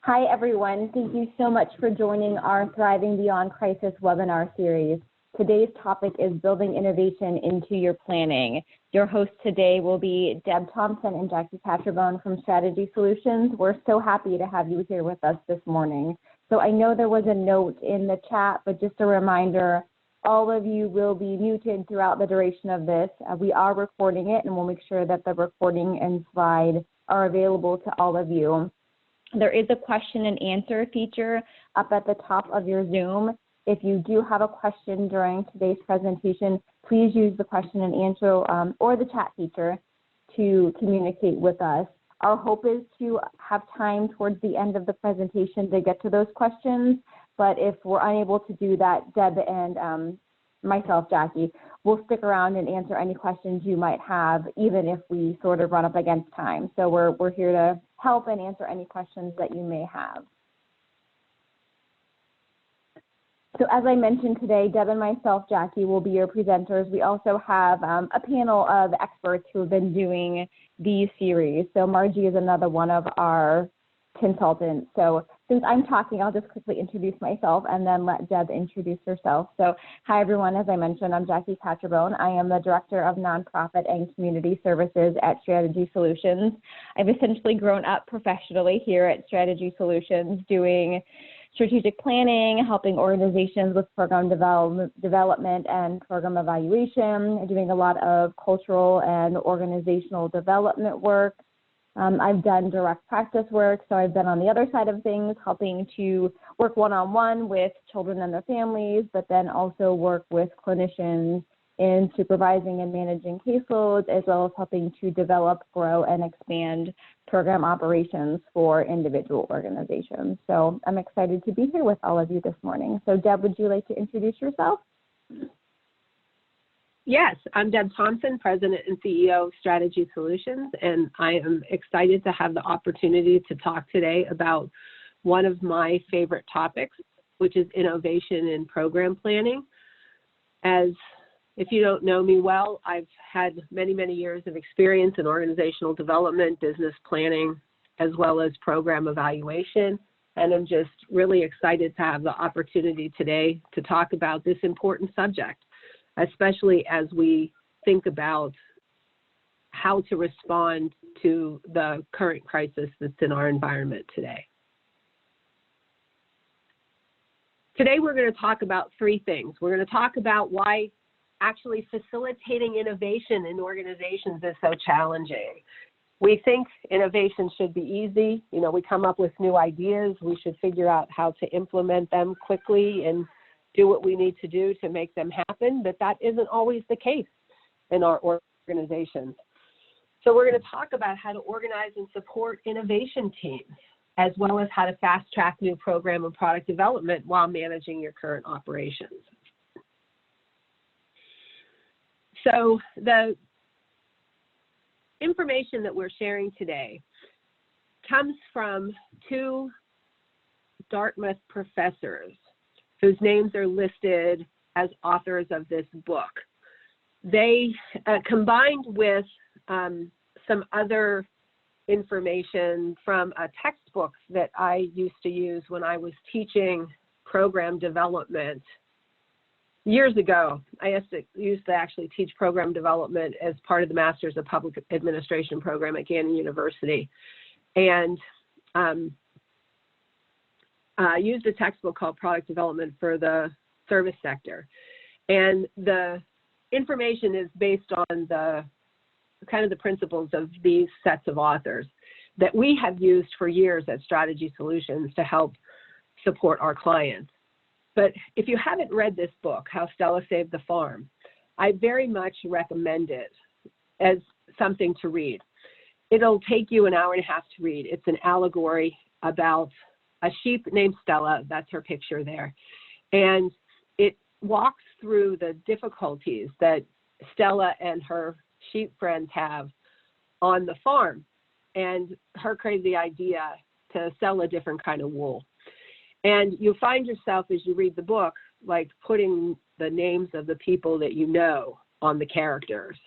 Hi, everyone. Thank you so much for joining our Thriving Beyond Crisis webinar series. Today's topic is building innovation into your planning. Your hosts today will be Deb Thompson and Jackie Catrabone from Strategy Solutions. We're so happy to have you here with us this morning. So I know there was a note in the chat, but just a reminder, all of you will be muted throughout the duration of this. We are recording it, and we'll make sure that the recording and slide are available to all of you. There is a question and answer feature up at the top of your Zoom. If you do have a question during today's presentation, please use the question and answer or the chat feature to communicate with us. Our hope is to have time towards the end of the presentation to get to those questions, but if we're unable to do that, Deb and myself, Jackie, will stick around and answer any questions you might have, even if we sort of run up against time. So we're here to help and answer any questions that you may have. So as I mentioned today, Deb and myself, Jackie, will be your presenters. We also have a panel of experts who have been doing these series. So Margie is another one of our consultants. So since I'm talking, I'll just quickly introduce myself and then let Deb introduce herself. So hi, everyone. As I mentioned, I'm Jackie Catrabone. I am the Director of Nonprofit and Community Services at Strategy Solutions. I've essentially grown up professionally here at Strategy Solutions doing strategic planning, helping organizations with program development and program evaluation, doing a lot of cultural and organizational development work. I've done direct practice work, so I've been on the other side of things, helping to work one-on-one with children and their families, but then also work with clinicians in supervising and managing caseloads, as well as helping to develop, grow, and expand program operations for individual organizations. So I'm excited to be here with all of you this morning. So Deb, would you like to introduce yourself? Yes, I'm Deb Thompson, President and CEO of Strategy Solutions, and I am excited to have the opportunity to talk today about one of my favorite topics, which is innovation in program planning. As if you don't know me well, I've had many, many years of experience in organizational development, business planning, as well as program evaluation, and I'm just really excited to have the opportunity today to talk about this important subject, especially as we think about how to respond to the current crisis that's in our environment today. Today, we're going to talk about three things. We're going to talk about why actually facilitating innovation in organizations is so challenging. We think innovation should be easy. You know, we come up with new ideas. We should figure out how to implement them quickly and do what we need to do to make them happen, but that isn't always the case in our organizations. So we're going to talk about how to organize and support innovation teams, as well as how to fast track new program and product development while managing your current operations. So the information that we're sharing today comes from two Dartmouth professors whose names are listed as authors of this book. They combined with some other information from a textbook that I used to use when I was teaching program development years ago. I used to actually teach program development as part of the Masters of Public Administration program at Gannon University. And used a textbook called Product Development for the Service Sector. And the information is based on the kind of the principles of these sets of authors that we have used for years at Strategy Solutions to help support our clients. But if you haven't read this book, How Stella Saved the Farm, I very much recommend it as something to read. It'll take you an hour and a half to read. It's an allegory about a sheep named Stella, that's her picture there. And it walks through the difficulties that Stella and her sheep friends have on the farm and her crazy idea to sell a different kind of wool. And you find yourself, as you read the book, like putting the names of the people that you know on the characters,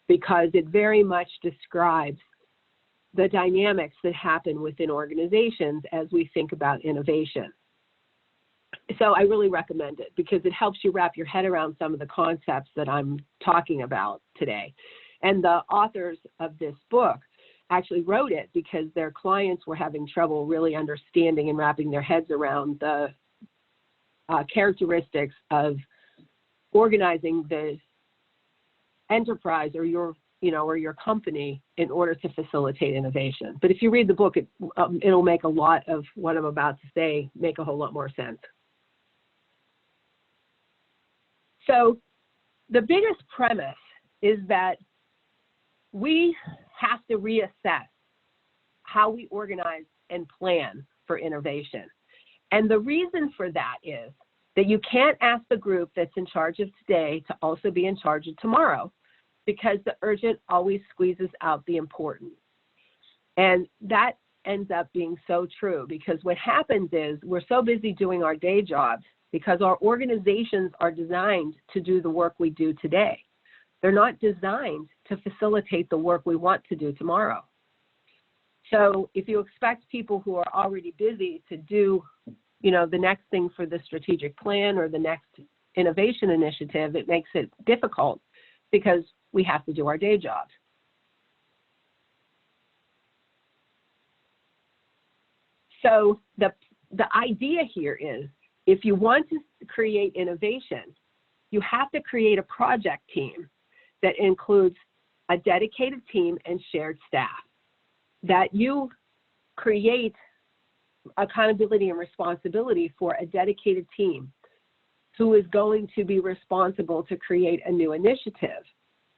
because it very much describes the dynamics that happen within organizations as we think about innovation. So I really recommend it because it helps you wrap your head around some of the concepts that I'm talking about today. And the authors of this book actually wrote it because their clients were having trouble really understanding and wrapping their heads around the characteristics of organizing the enterprise or your company in order to facilitate innovation. But if you read the book, it'll make a lot of what I'm about to say make a whole lot more sense. So the biggest premise is that we have to reassess how we organize and plan for innovation. And the reason for that is that you can't ask the group that's in charge of today to also be in charge of tomorrow, because the urgent always squeezes out the important. And that ends up being so true, because what happens is we're so busy doing our day jobs because our organizations are designed to do the work we do today. They're not designed to facilitate the work we want to do tomorrow. So if you expect people who are already busy to do, the next thing for the strategic plan or the next innovation initiative, it makes it difficult because we have to do our day jobs. So the idea here is, if you want to create innovation, you have to create a project team that includes a dedicated team and shared staff, that you create accountability and responsibility for a dedicated team who is going to be responsible to create a new initiative,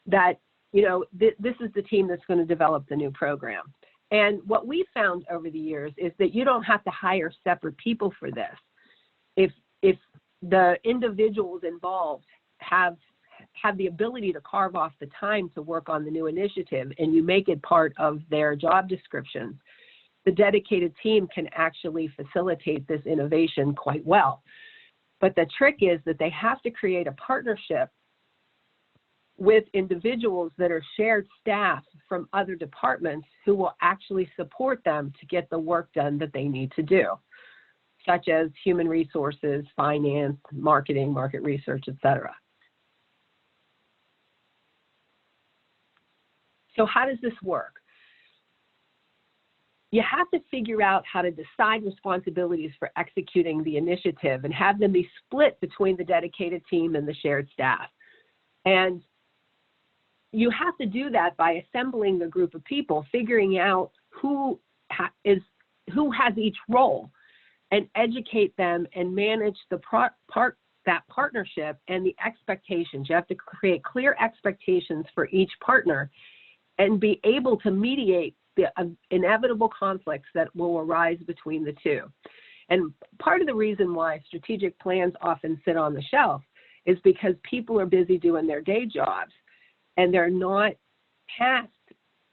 that, this is the team that's going to develop the new program. And what we found over the years is that you don't have to hire separate people for this. If the individuals involved have the ability to carve off the time to work on the new initiative, and you make it part of their job descriptions, the dedicated team can actually facilitate this innovation quite well. But the trick is that they have to create a partnership with individuals that are shared staff from other departments who will actually support them to get the work done that they need to do, such as human resources, finance, marketing, market research, etc. So how does this work? You have to figure out how to decide responsibilities for executing the initiative and have them be split between the dedicated team and the shared staff. And you have to do that by assembling the group of people, figuring out who has each role, and educate them and manage that partnership and the expectations. You have to create clear expectations for each partner and be able to mediate the inevitable conflicts that will arise between the two. And part of the reason why strategic plans often sit on the shelf is because people are busy doing their day jobs and they're not tasked,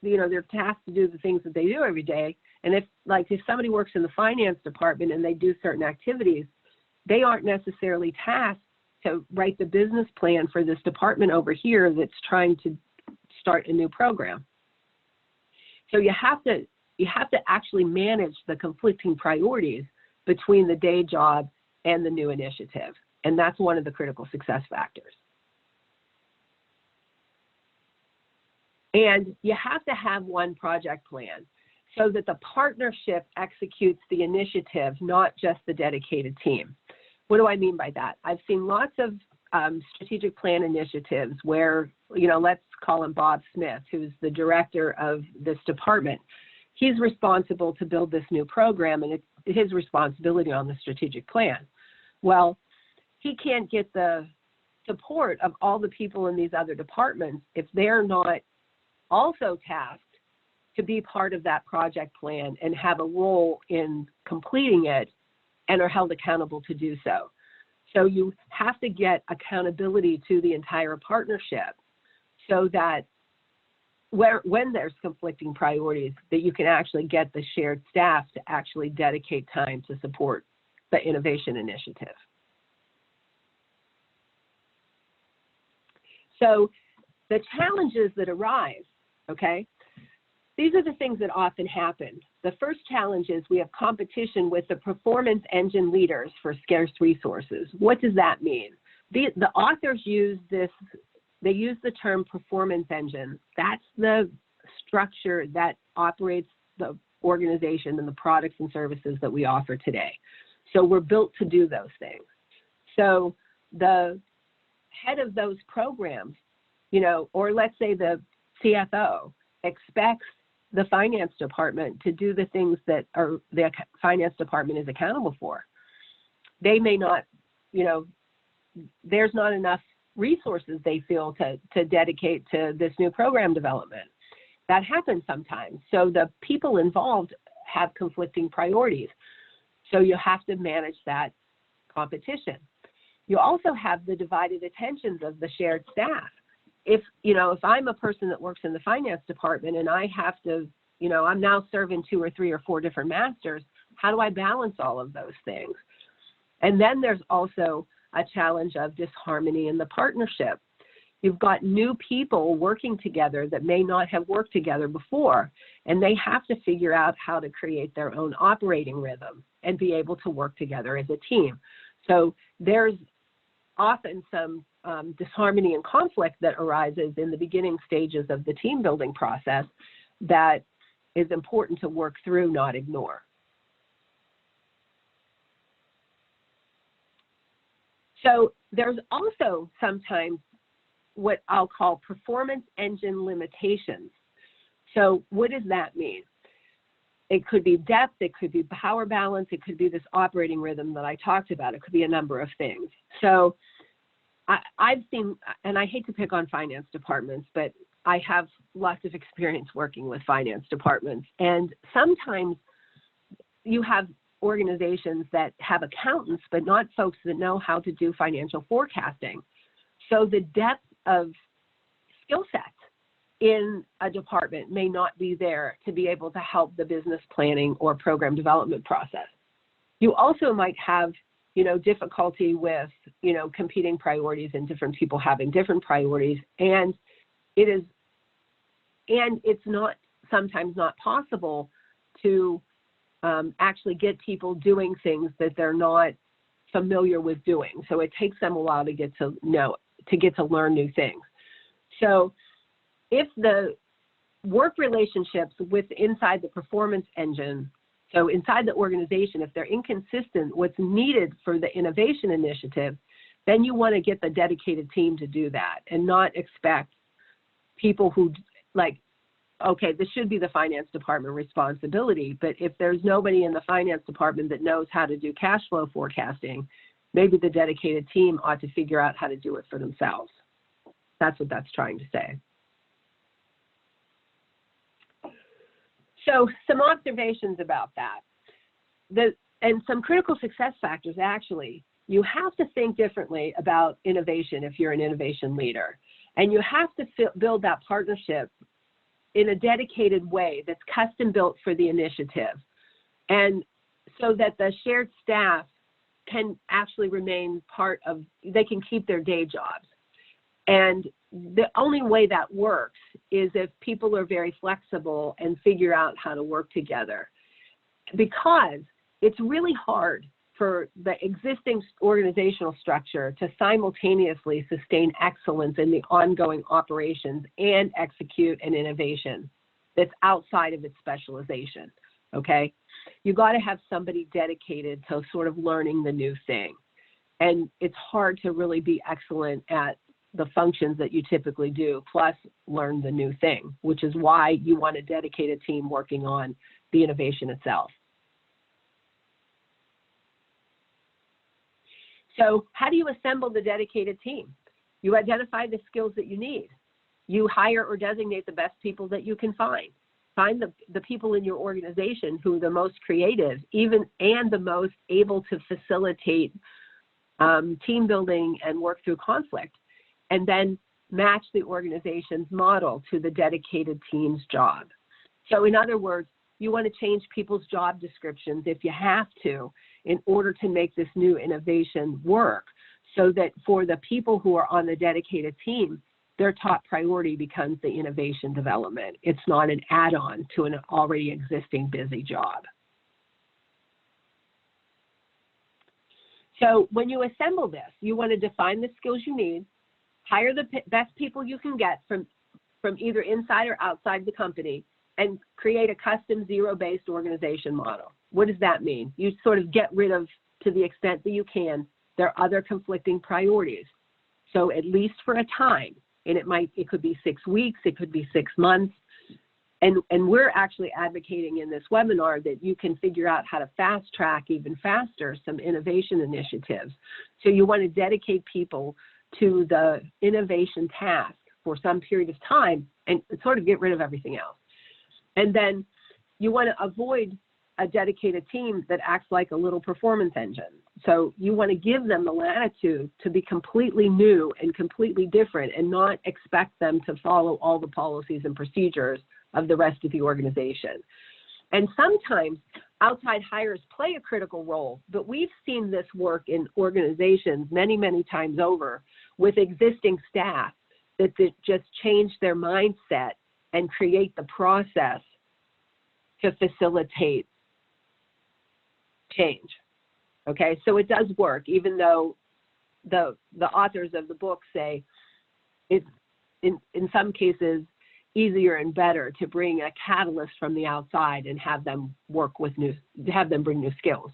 they're tasked to do the things that they do every day. And if somebody works in the finance department and they do certain activities, they aren't necessarily tasked to write the business plan for this department over here that's trying to start a new program. So you have to actually manage the conflicting priorities between the day job and the new initiative. And that's one of the critical success factors. And you have to have one project plan so that the partnership executes the initiative, not just the dedicated team. What do I mean by that? I've seen lots of strategic plan initiatives where, let's call him Bob Smith, who's the director of this department. He's responsible to build this new program, and it's his responsibility on the strategic plan. Well, he can't get the support of all the people in these other departments if they're not also tasked to be part of that project plan and have a role in completing it and are held accountable to do so. So you have to get accountability to the entire partnership so that when there's conflicting priorities, that you can actually get the shared staff to actually dedicate time to support the innovation initiative. So the challenges that arise, okay, these are the things that often happen. The first challenge is we have competition with the performance engine leaders for scarce resources. What does that mean? The authors use this, they use the term performance engine. That's the structure that operates the organization and the products and services that we offer today. So we're built to do those things. So the head of those programs, you know, or let's say the CFO expects the finance department to do the things that the finance department is accountable for. They may not, you know, there's not enough resources they feel to dedicate to this new program development. That happens sometimes. So the people involved have conflicting priorities. So you have to manage that competition. You also have the divided attentions of the shared staff. If, you know, if I'm a person that works in the finance department and I have to, you know, I'm now serving 2 or 3 or 4 different masters, how do I balance all of those things? And then there's also a challenge of disharmony in the partnership. You've got new people working together that may not have worked together before, and they have to figure out how to create their own operating rhythm and be able to work together as a team. So there's often some disharmony and conflict that arises in the beginning stages of the team building process that is important to work through, not ignore. So there's also sometimes what I'll call performance engine limitations. So what does that mean? It could be depth, it could be power balance, it could be this operating rhythm that I talked about. It could be a number of things. So I've seen, and I hate to pick on finance departments, but I have lots of experience working with finance departments. And sometimes you have organizations that have accountants, but not folks that know how to do financial forecasting. So the depth of skill sets in a department may not be there to be able to help the business planning or program development process. You also might have, you know, difficulty with, you know, competing priorities and different people having different priorities, and it's not sometimes not possible to actually get people doing things that they're not familiar with doing. So it takes them a while to get to know, to get to learn new things. So if the work relationships with inside the performance engine, so inside the organization, if they're inconsistent, what's needed for the innovation initiative, then you want to get the dedicated team to do that and not expect people who, like, okay, this should be the finance department responsibility, but if there's nobody in the finance department that knows how to do cash flow forecasting, maybe the dedicated team ought to figure out how to do it for themselves. That's what that's trying to say. So some observations about that. And some critical success factors, actually. You have to think differently about innovation if you're an innovation leader. And you have to build that partnership in a dedicated way that's custom built for the initiative. And so that the shared staff can actually remain part of, they can keep their day jobs. And the only way that works is if people are very flexible and figure out how to work together. Because it's really hard for the existing organizational structure to simultaneously sustain excellence in the ongoing operations and execute an innovation that's outside of its specialization, okay? You got to have somebody dedicated to sort of learning the new thing. And it's hard to really be excellent at the functions that you typically do, plus learn the new thing, which is why you want a dedicated team working on the innovation itself. So how do you assemble the dedicated team? You identify the skills that you need. You hire or designate the best people that you can find. Find the people in your organization who are the most creative, and the most able to facilitate team building and work through conflict. And then match the organization's model to the dedicated team's job. So in other words, you want to change people's job descriptions if you have to in order to make this new innovation work, so that for the people who are on the dedicated team, their top priority becomes the innovation development. It's not an add-on to an already existing busy job. So when you assemble this, you want to define the skills you need, hire the best people you can get from either inside or outside the company, and create a custom zero-based organization model. What does that mean? You sort of get rid of, to the extent that you can, their other conflicting priorities. So at least for a time, and it could be 6 weeks, it could be 6 months, and we're actually advocating in this webinar that you can figure out how to fast track even faster some innovation initiatives. So you want to dedicate people to the innovation task for some period of time and sort of get rid of everything else. And then you want to avoid a dedicated team that acts like a little performance engine. So you want to give them the latitude to be completely new and completely different and not expect them to follow all the policies and procedures of the rest of the organization. And sometimes outside hires play a critical role, but we've seen this work in organizations many, many times over with existing staff that just change their mindset and create the process to facilitate change. Okay, so it does work, even though the authors of the book say it's in some cases easier and better to bring a catalyst from the outside and have them bring new skills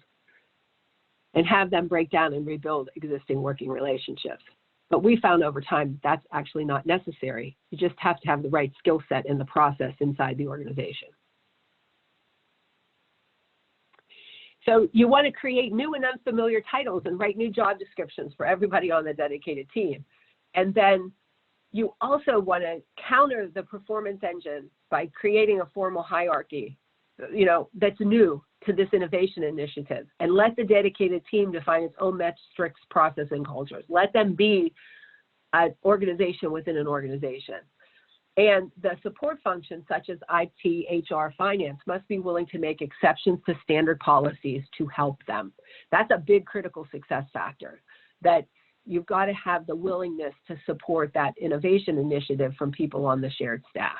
and have them break down and rebuild existing working relationships. But we found over time that's actually not necessary. You just have to have the right skill set in the process inside the organization. So you want to create new and unfamiliar titles and write new job descriptions for everybody on the dedicated team. And then you also want to counter the performance engine by creating a formal hierarchy, that's new to this innovation initiative, and let the dedicated team define its own metrics, process, and cultures. Let them be an organization within an organization. And the support functions such as IT, HR, finance must be willing to make exceptions to standard policies to help them. That's a big critical success factor, that you've got to have the willingness to support that innovation initiative from people on the shared staff.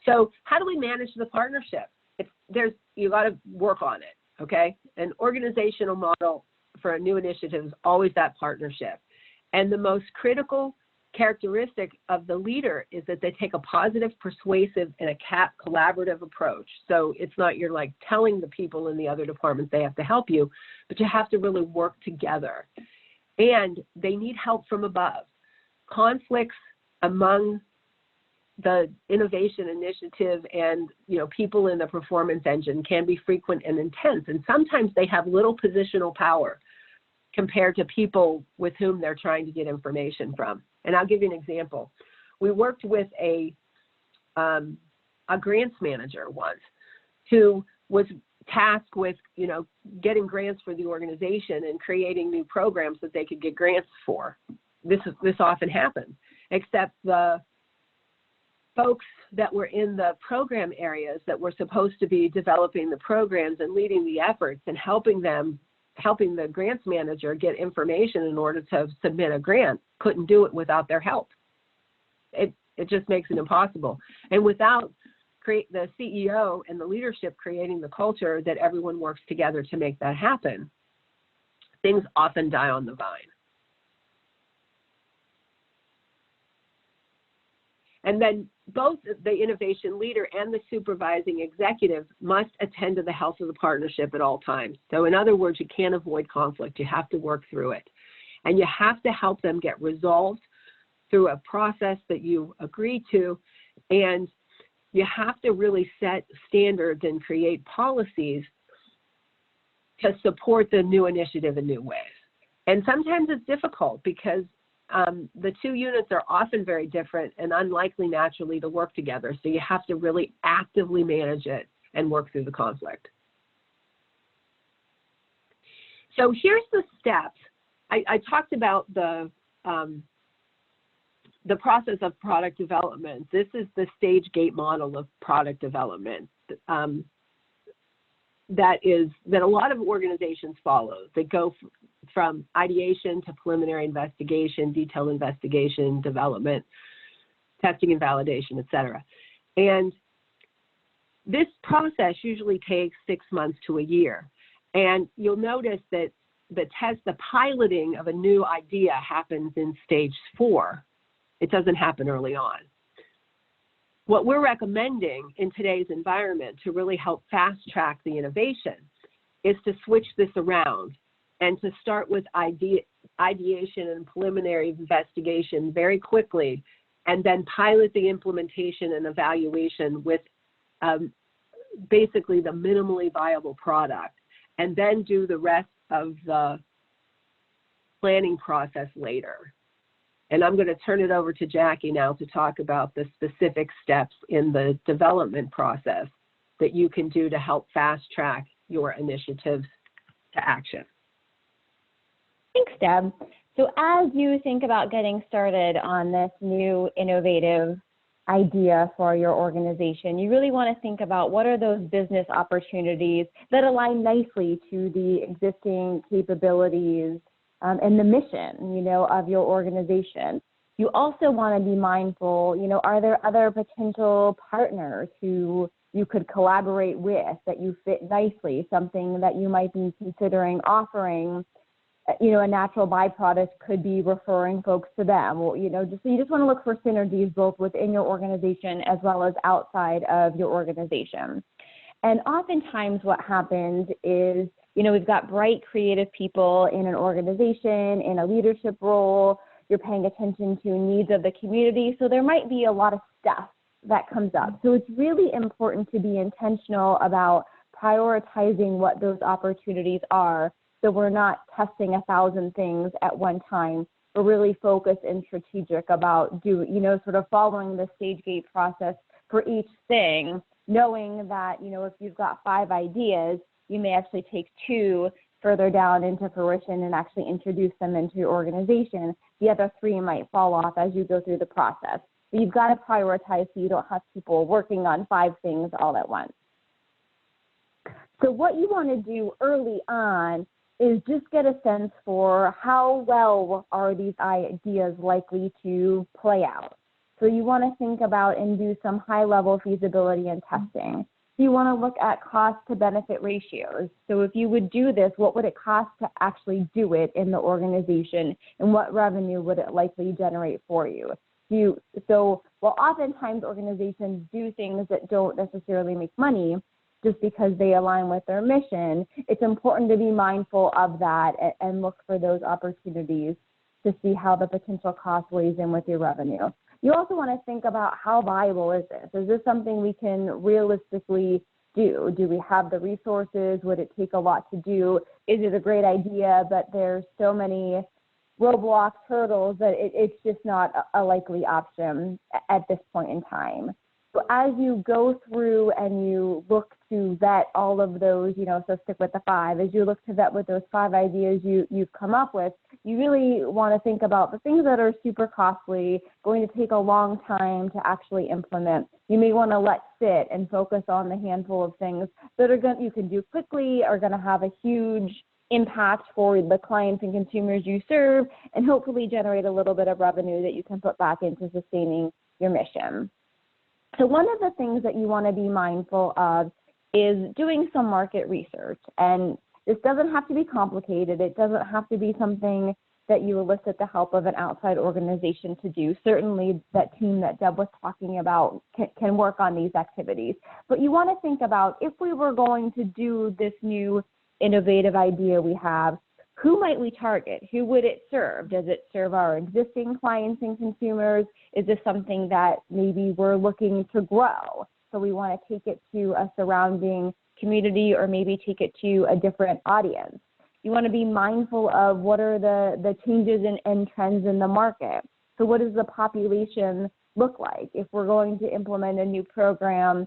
So how do we manage the partnership? You got to work on it, okay? An organizational model for a new initiative is always that partnership. And the most critical characteristic of the leader is that they take a positive, persuasive, and a collaborative approach. So it's not you're like telling the people in the other departments they have to help you, but you have to really work together. And they need help from above. Conflicts among the innovation initiative and people in the performance engine can be frequent and intense, and sometimes they have little positional power compared to people with whom they're trying to get information from. And I'll give you an example. We worked with a grants manager once who was tasked with getting grants for the organization and creating new programs that they could get grants for. This often happens, except the folks that were in the program areas that were supposed to be developing the programs and leading the efforts and helping the grants manager get information in order to submit a grant couldn't do it without their help. It just makes it impossible. And without the CEO and the leadership creating the culture that everyone works together to make that happen, things often die on the vine. And then both the innovation leader and the supervising executive must attend to the health of the partnership at all times. So in other words, you can't avoid conflict. You have to work through it. And you have to help them get resolved through a process that you agree to. And you have to really set standards and create policies to support the new initiative in new ways. And sometimes it's difficult because the two units are often very different and unlikely naturally to work together. So you have to really actively manage it and work through the conflict. So here's the steps. I talked about the process of product development. This is the stage gate model of product development that a lot of organizations follow. They go from ideation to preliminary investigation, detailed investigation, development, testing and validation, et cetera. And this process usually takes 6 months to a year. And you'll notice that the piloting of a new idea happens in stage 4. It doesn't happen early on. What we're recommending in today's environment to really help fast track the innovation is to switch this around and to start with ideation and preliminary investigation very quickly, and then pilot the implementation and evaluation with basically the minimally viable product, and then do the rest of the planning process later. And I'm going to turn it over to Jackie now to talk about the specific steps in the development process that you can do to help fast track your initiatives to action. Thanks, Deb. So as you think about getting started on this new innovative idea for your organization, you really want to think about what are those business opportunities that align nicely to the existing capabilities and the mission, of your organization. You also want to be mindful, are there other potential partners who you could collaborate with that you fit nicely, something that you might be considering offering, a natural byproduct could be referring folks to them. Well, you just want to look for synergies both within your organization as well as outside of your organization. And oftentimes what happens is, we've got bright, creative people in an organization, in a leadership role. You're paying attention to needs of the community. So there might be a lot of stuff that comes up. So it's really important to be intentional about prioritizing what those opportunities are, so we're not testing 1,000 things at one time. We're really focused and strategic about sort of following the stage gate process for each thing, knowing that, if you've got 5 ideas, you may actually take 2 further down into fruition and actually introduce them into your organization. The other 3 might fall off as you go through the process. But you've got to prioritize so you don't have people working on 5 things all at once. So what you want to do early on is just get a sense for how well are these ideas likely to play out. So you want to think about and do some high-level feasibility and testing. So you want to look at cost to benefit ratios. So if you would do this, what would it cost to actually do it in the organization, and what revenue would it likely generate for you? So while oftentimes organizations do things that don't necessarily make money, just because they align with their mission, it's important to be mindful of that and look for those opportunities to see how the potential cost weighs in with your revenue. You also want to think about how viable is this? Is this something we can realistically do? Do we have the resources? Would it take a lot to do? Is it a great idea, but there's so many roadblocks, hurdles that it's just not a likely option at this point in time? So as you go through and you look to vet all of those, so stick with the 5, as you look to vet with those 5 ideas you've come up with, you really want to think about the things that are super costly, going to take a long time to actually implement. You may want to let sit and focus on the handful of things that you can do quickly, are going to have a huge impact for the clients and consumers you serve, and hopefully generate a little bit of revenue that you can put back into sustaining your mission. So one of the things that you want to be mindful of is doing some market research. And this doesn't have to be complicated. It doesn't have to be something that you elicit the help of an outside organization to do. Certainly that team that Deb was talking about can work on these activities. But you want to think about, if we were going to do this new innovative idea we have, who might we target? Who would it serve? Does it serve our existing clients and consumers? Is this something that maybe we're looking to grow? So we want to take it to a surrounding community, or maybe take it to a different audience. You want to be mindful of what are the changes and trends in the market. So what does the population look like? If we're going to implement a new program,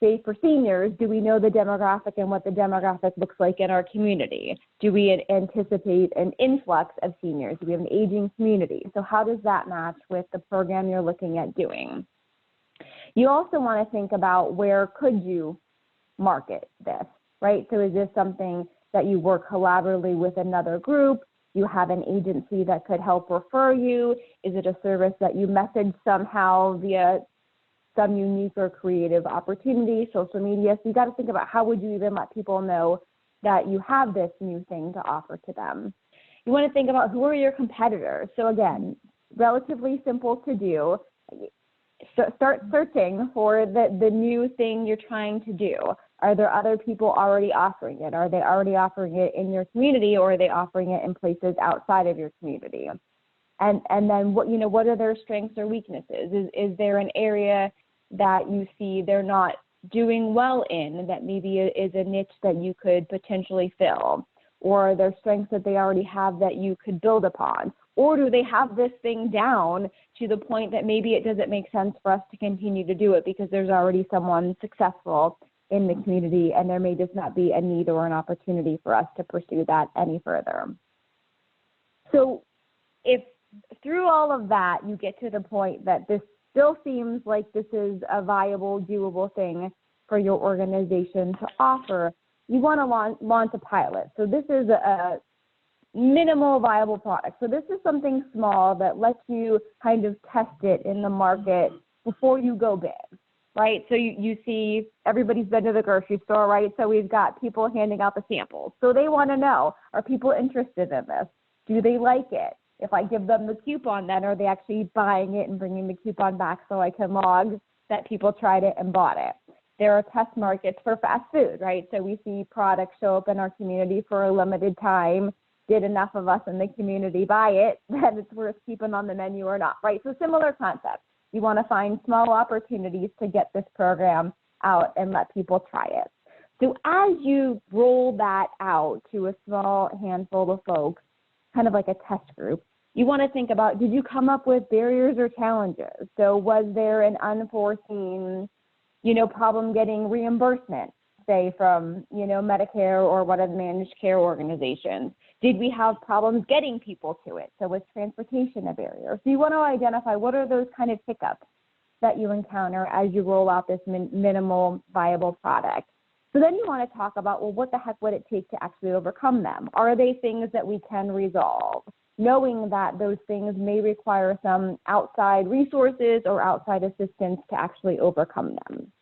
say for seniors, do we know the demographic and what the demographic looks like in our community? Do we anticipate an influx of seniors? Do we have an aging community? So how does that match with the program you're looking at doing? You also want to think about, where could you market this, right? So is this something that you work collaboratively with another group? you have an agency that could help refer you? Is it a service that you message somehow via some unique or creative opportunity, social media? So you got to think about how would you even let people know that you have this new thing to offer to them. You want to think about who are your competitors. So again, relatively simple to do. Start searching for the new thing you're trying to do. Are there other people already offering it? Are they already offering it in your community, or are they offering it in places outside of your community? And then what are their strengths or weaknesses? Is there an area that you see they're not doing well in that maybe is a niche that you could potentially fill? Or are there strengths that they already have that you could build upon? Or do they have this thing down to the point that maybe it doesn't make sense for us to continue to do it because there's already someone successful in the community and there may just not be a need or an opportunity for us to pursue that any further? So if through all of that you get to the point that this still seems like this is a viable, doable thing for your organization to offer, you want to launch a pilot. So this is a minimal viable product. So this is something small that lets you kind of test it in the market before you go big, right? So you see everybody's been to the grocery store, right? So we've got people handing out the samples. So they want to know, are people interested in this? Do they like it? If I give them the coupon, then are they actually buying it and bringing the coupon back so I can log that people tried it and bought it? There are test markets for fast food, right? So we see products show up in our community for a limited time. Did enough of us in the community buy it that it's worth keeping on the menu or not, right? So similar concept. You want to find small opportunities to get this program out and let people try it. So as you roll that out to a small handful of folks, kind of like a test group, you want to think about, did you come up with barriers or challenges? So was there an unforeseen, problem getting reimbursement, say from, Medicare or one of the managed care organizations? Did we have problems getting people to it? So was transportation a barrier? So you want to identify what are those kind of hiccups that you encounter as you roll out this minimal viable product. So then you want to talk about, well, what the heck would it take to actually overcome them? Are they things that we can resolve? Knowing that those things may require some outside resources or outside assistance to actually overcome them.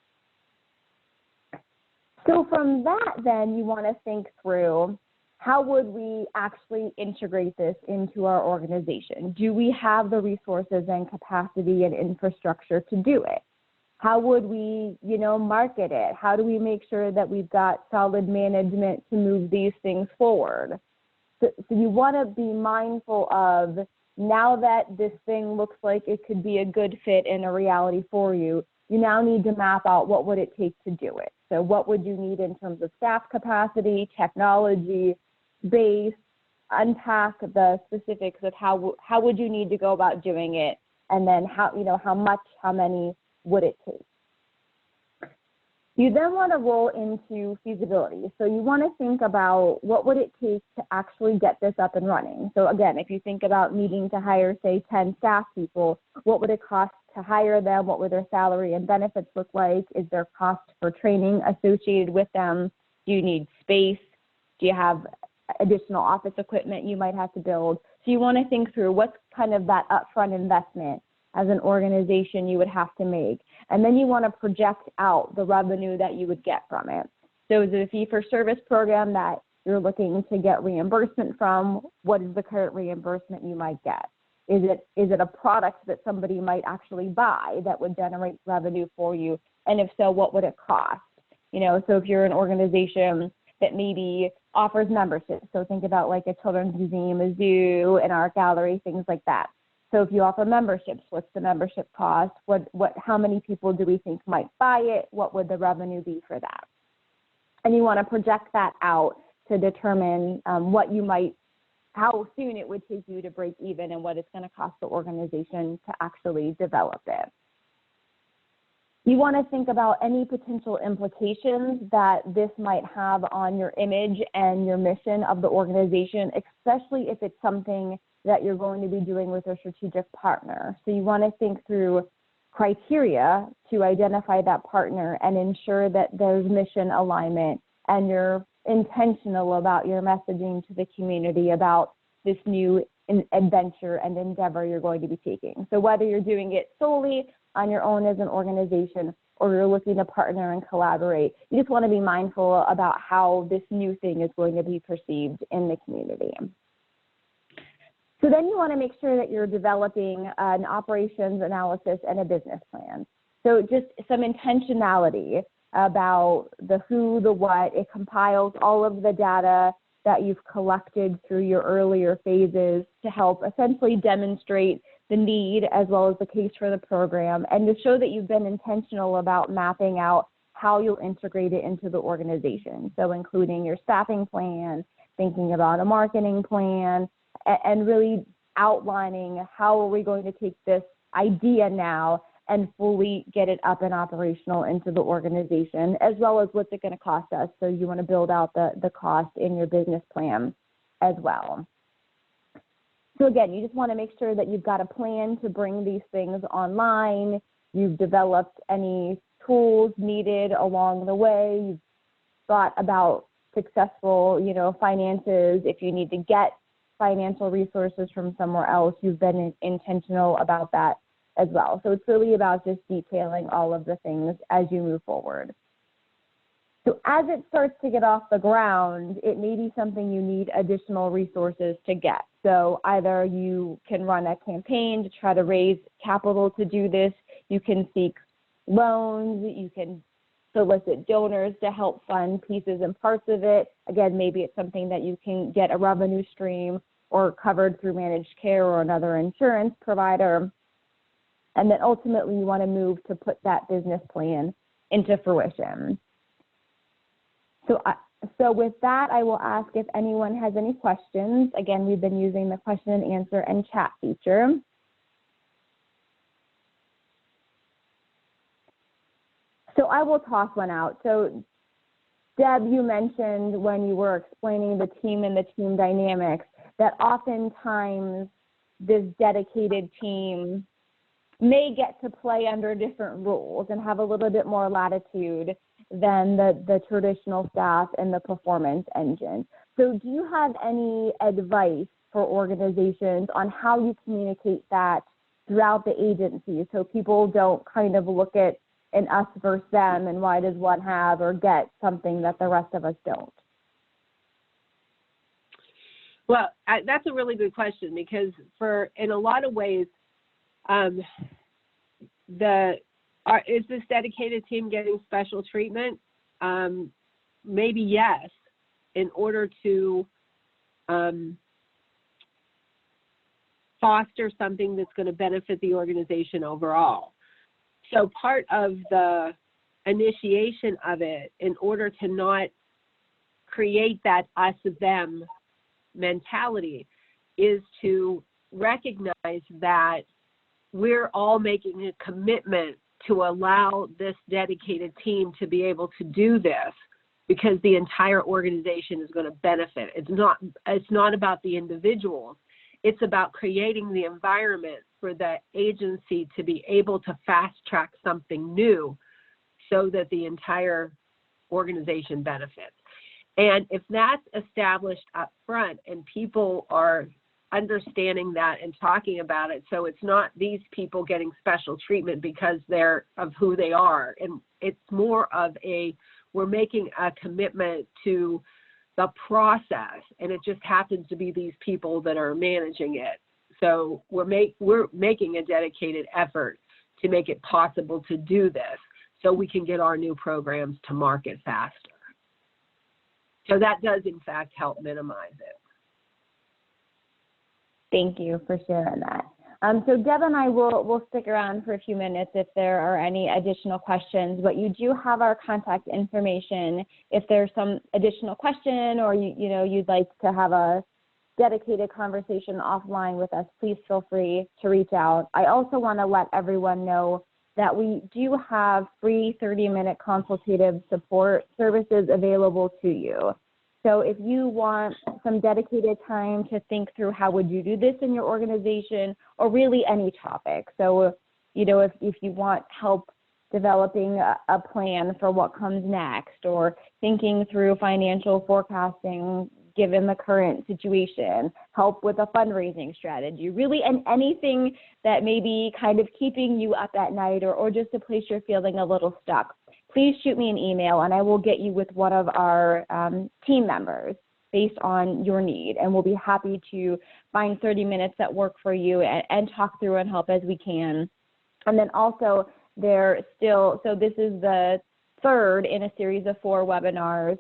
So from that, then you want to think through, how would we actually integrate this into our organization? Do we have the resources and capacity and infrastructure to do it? How would we, market it? How do we make sure that we've got solid management to move these things forward? So you want to be mindful of, now that this thing looks like it could be a good fit and a reality for you, you now need to map out what would it take to do it. So what would you need in terms of staff capacity, technology, base, unpack the specifics of how would you need to go about doing it, and then how much, how many would it take. You then want to roll into feasibility. So you want to think about, what would it take to actually get this up and running? So again, if you think about needing to hire, say, 10 staff people, what would it cost to hire them? What would their salary and benefits look like? Is there cost for training associated with them? Do you need space? Do you have additional office equipment you might have to build? So you want to think through what's kind of that upfront investment as an organization you would have to make. And then you want to project out the revenue that you would get from it. So is it a fee-for-service program that you're looking to get reimbursement from? What is the current reimbursement you might get? Is it a product that somebody might actually buy that would generate revenue for you? And if so, what would it cost? So if you're an organization that maybe offers memberships, so think about like a children's museum, a zoo, an art gallery, things like that. So if you offer memberships, what's the membership cost? How many people do we think might buy it? What would the revenue be for that? And you want to project that out to determine how soon it would take you to break even and what it's going to cost the organization to actually develop it. You want to think about any potential implications that this might have on your image and your mission of the organization, especially if it's something that you're going to be doing with a strategic partner. So you want to think through criteria to identify that partner and ensure that there's mission alignment and you're intentional about your messaging to the community about this new adventure and endeavor you're going to be taking. So whether you're doing it solely on your own as an organization or you're looking to partner and collaborate, you just want to be mindful about how this new thing is going to be perceived in the community. So then you want to make sure that you're developing an operations analysis and a business plan. So just some intentionality about the who, the what. It compiles all of the data that you've collected through your earlier phases to help essentially demonstrate the need as well as the case for the program, and to show that you've been intentional about mapping out how you'll integrate it into the organization. So including your staffing plan, thinking about a marketing plan, and really outlining how are we going to take this idea now and fully get it up and operational into the organization, as well as what's it going to cost us. So you want to build out the cost in your business plan as well. So again, you just want to make sure that you've got a plan to bring these things online. You've developed any tools needed along the way. You've thought about successful, finances. If you need to get financial resources from somewhere else, you've been intentional about that as well. So it's really about just detailing all of the things as you move forward. So as it starts to get off the ground, it may be something you need additional resources to get. So either you can run a campaign to try to raise capital to do this, you can seek loans, you can solicit donors to help fund pieces and parts of it. Again, maybe it's something that you can get a revenue stream or covered through managed care or another insurance provider. And then ultimately you want to move to put that business plan into fruition. So with that, I will ask if anyone has any questions. Again, we've been using the question and answer and chat feature. So I will toss one out. So Deb, you mentioned when you were explaining the team and the team dynamics that oftentimes this dedicated team may get to play under different rules and have a little bit more latitude than the traditional staff and the performance engine. So do you have any advice for organizations on how you communicate that throughout the agency so people don't kind of look at an us versus them and why does one have or get something that the rest of us don't? Well, that's a really good question, because in a lot of ways, is this dedicated team getting special treatment? Maybe yes, in order to foster something that's going to benefit the organization overall. So part of the initiation of it, in order to not create that us-them mentality, is to recognize that we're all making a commitment to allow this dedicated team to be able to do this, because the entire organization is going to benefit. It's not about the individuals. It's about creating the environment for the agency to be able to fast track something new so that the entire organization benefits. And if that's established up front and people are understanding that and talking about it, so it's not these people getting special treatment because they're of who they are, and it's more of we're making a commitment to the process, and it just happens to be these people that are managing it. So we're making a dedicated effort to make it possible to do this so we can get our new programs to market faster. So that does, in fact, help minimize it. Thank you for sharing that. So Deb and I will stick around for a few minutes if there are any additional questions, but you do have our contact information. If there's some additional question or you'd like to have a dedicated conversation offline with us, please feel free to reach out. I also want to let everyone know that we do have free 30-minute consultative support services available to you. So if you want some dedicated time to think through how would you do this in your organization, or really any topic. So, if you want help developing a plan for what comes next, or thinking through financial forecasting given the current situation, help with a fundraising strategy, really, and anything that may be kind of keeping you up at night or just a place you're feeling a little stuck, please shoot me an email and I will get you with one of our team members based on your need. And we'll be happy to find 30 minutes that work for you and talk through and help as we can. And then also so this is the third in a series of 4 webinars.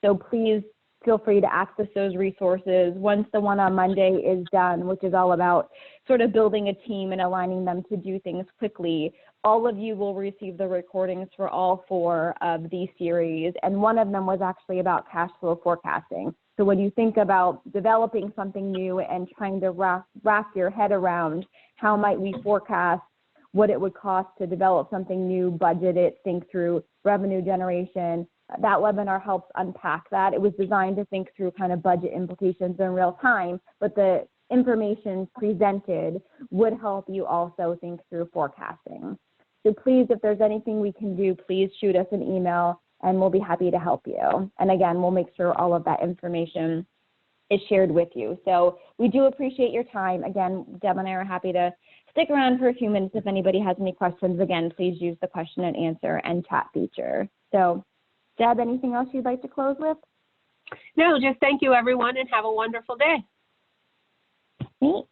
So please feel free to access those resources once the one on Monday is done, which is all about sort of building a team and aligning them to do things quickly. All of you will receive the recordings for all 4 of these series, and one of them was actually about cash flow forecasting. So when you think about developing something new and trying to wrap your head around how might we forecast what it would cost to develop something new, budget it, think through revenue generation, that webinar helps unpack that. It was designed to think through kind of budget implications in real time, but the information presented would help you also think through forecasting. So please, if there's anything we can do, please shoot us an email and we'll be happy to help you. And again, we'll make sure all of that information is shared with you. So we do appreciate your time. Again, Deb and I are happy to stick around for a few minutes if anybody has any questions. Again, please use the question and answer and chat feature. So Deb, anything else you'd like to close with? No, just thank you everyone and have a wonderful day. Great.